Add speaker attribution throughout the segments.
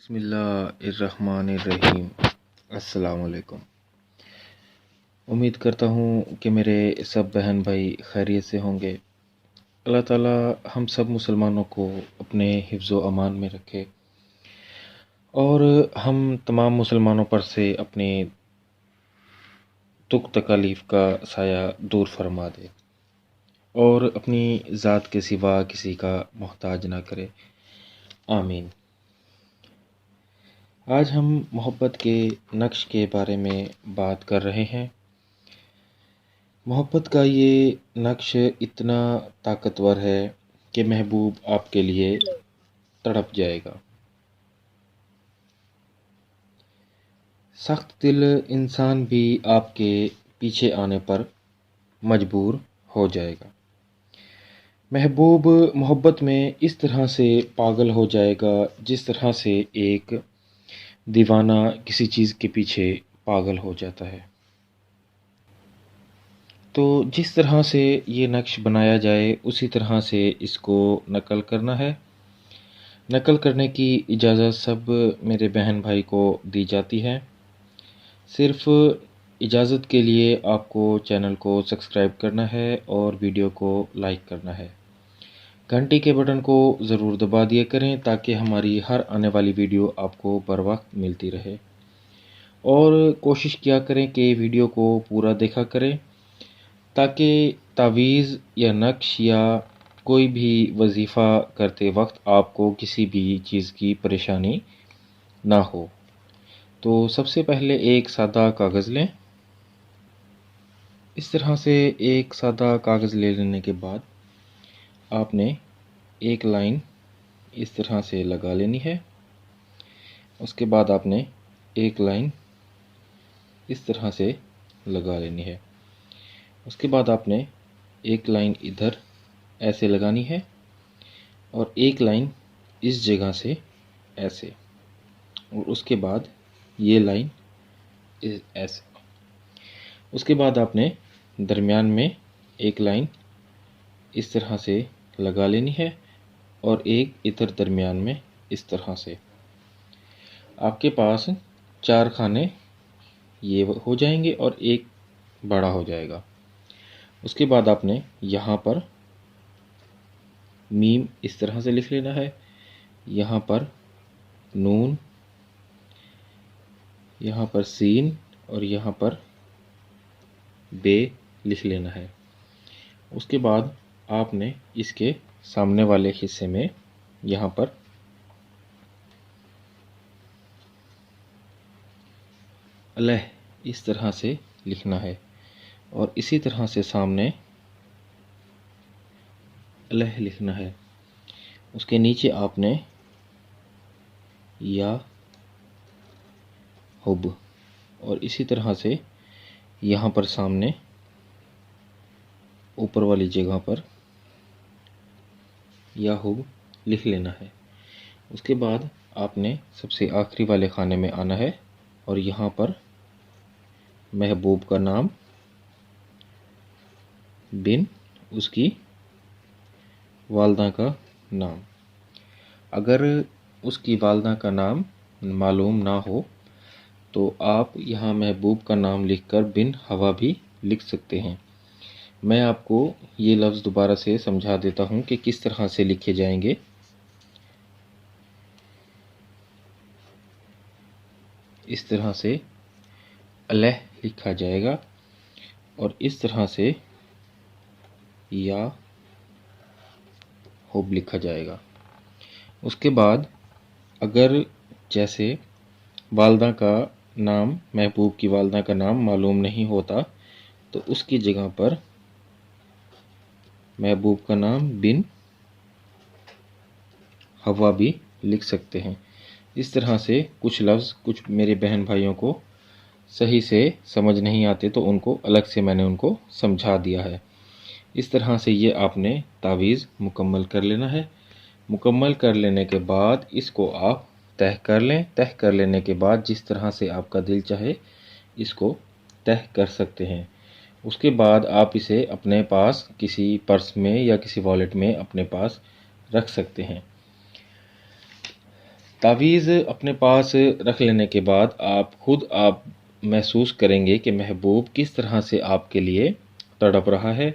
Speaker 1: بسم اللہ الرحمن الرحیم۔ السلام علیکم۔ امید کرتا ہوں کہ میرے سب بہن بھائی خیریت سے ہوں گے۔ اللہ تعالیٰ ہم سب مسلمانوں کو اپنے حفظ و امان میں رکھے اور ہم تمام مسلمانوں پر سے اپنے دکھ تکالیف کا سایہ دور فرما دے اور اپنی ذات کے سوا کسی کا محتاج نہ کرے، آمین۔ آج ہم محبت کے نقش کے بارے میں بات کر رہے ہیں۔ محبت کا یہ نقش اتنا طاقتور ہے کہ محبوب آپ کے لیے تڑپ جائے گا۔ سخت دل انسان بھی آپ کے پیچھے آنے پر مجبور ہو جائے گا۔ محبوب محبت میں اس طرح سے پاگل ہو جائے گا جس طرح سے ایک دیوانہ کسی چیز کے پیچھے پاگل ہو جاتا ہے۔ تو جس طرح سے یہ نقش بنایا جائے اسی طرح سے اس کو نقل کرنا ہے۔ نقل کرنے کی اجازت سب میرے بہن بھائی کو دی جاتی ہے۔ صرف اجازت کے لیے آپ کو چینل کو سبسکرائب کرنا ہے اور ویڈیو کو لائک کرنا ہے۔ گھنٹی کے بٹن کو ضرور دبا دیا کریں تاکہ ہماری ہر آنے والی ویڈیو آپ کو بر وقت ملتی رہے، اور کوشش کیا کریں کہ ویڈیو کو پورا دیکھا کریں تاکہ تعویذ یا نقش یا کوئی بھی وظیفہ کرتے وقت آپ کو کسی بھی چیز کی پریشانی نہ ہو۔ تو سب سے پہلے ایک سادہ کاغذ لیں۔ اس طرح سے ایک سادہ کاغذ لے لینے کے بعد آپ نے ایک لائن اس طرح سے لگا لینی ہے۔ اس کے بعد آپ نے ایک لائن اس طرح سے لگا لینی ہے۔ اس کے بعد آپ نے ایک لائن ادھر ایسے لگانی ہے اور ایک لائن اس جگہ سے ایسے، اور اس کے بعد یہ لائن ایسے۔ اس کے بعد آپ نے درمیان میں ایک لائن اس طرح سے لگا لینی ہے اور ایک ادھر درمیان میں اس طرح سے۔ آپ کے پاس 4 خانے یہ ہو جائیں گے اور ایک بڑا ہو جائے گا۔ اس کے بعد آپ نے یہاں پر میم اس طرح سے لکھ لینا ہے، یہاں پر نون، یہاں پر سین اور یہاں پر بے لکھ لینا ہے۔ اس کے بعد آپ نے اس کے سامنے والے حصے میں یہاں پر الہ اس طرح سے لکھنا ہے اور اسی طرح سے سامنے الہ لکھنا ہے۔ اس کے نیچے آپ نے یا حب، اور اسی طرح سے یہاں پر سامنے اوپر والی جگہ پر یا حب لکھ لینا ہے۔ اس کے بعد آپ نے سب سے آخری والے خانے میں آنا ہے اور یہاں پر محبوب کا نام بن اس کی والدہ کا نام۔ اگر اس کی والدہ کا نام معلوم نہ ہو تو آپ یہاں محبوب کا نام لکھ کر بن ہوا بھی لکھ سکتے ہیں۔ میں آپ کو یہ لفظ دوبارہ سے سمجھا دیتا ہوں کہ کس طرح سے لکھے جائیں گے۔ اس طرح سے الہ لکھا جائے گا اور اس طرح سے یا حب لکھا جائے گا۔ اس کے بعد اگر جیسے والدہ کا نام، محبوب کی والدہ کا نام معلوم نہیں ہوتا تو اس کی جگہ پر محبوب کا نام بن ہوا بھی لکھ سکتے ہیں۔ اس طرح سے کچھ لفظ کچھ میرے بہن بھائیوں کو صحیح سے سمجھ نہیں آتے تو ان کو الگ سے میں نے ان کو سمجھا دیا ہے۔ اس طرح سے یہ آپ نے تعویذ مکمل کر لینا ہے۔ مکمل کر لینے کے بعد اس کو آپ تہہ کر لیں۔ تہہ کر لینے کے بعد جس طرح سے آپ کا دل چاہے اس کو تہہ کر سکتے ہیں۔ اس کے بعد آپ اسے اپنے پاس کسی پرس میں یا کسی والیٹ میں اپنے پاس رکھ سکتے ہیں۔ تعویذ اپنے پاس رکھ لینے کے بعد آپ محسوس کریں گے کہ محبوب کس طرح سے آپ کے لیے تڑپ رہا ہے۔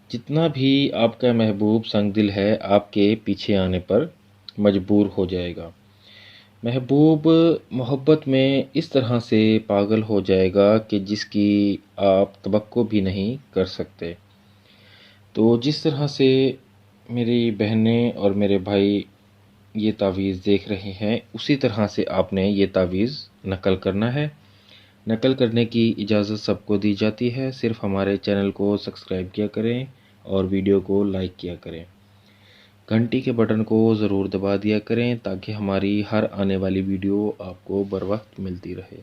Speaker 1: جتنا بھی آپ کا محبوب سنگ دل ہے آپ کے پیچھے آنے پر مجبور ہو جائے گا۔ محبوب محبت میں اس طرح سے پاگل ہو جائے گا کہ جس کی آپ توقع بھی نہیں کر سکتے۔ تو جس طرح سے میری بہنیں اور میرے بھائی یہ تعویذ دیکھ رہے ہیں، اسی طرح سے آپ نے یہ تعویذ نقل کرنا ہے۔ نقل کرنے کی اجازت سب کو دی جاتی ہے، صرف ہمارے چینل کو سبسکرائب کیا کریں اور ویڈیو کو لائک کیا کریں۔ گھنٹی کے بٹن کو ضرور دبا دیا کریں تاکہ ہماری ہر آنے والی ویڈیو آپ کو بر وقت ملتی رہے۔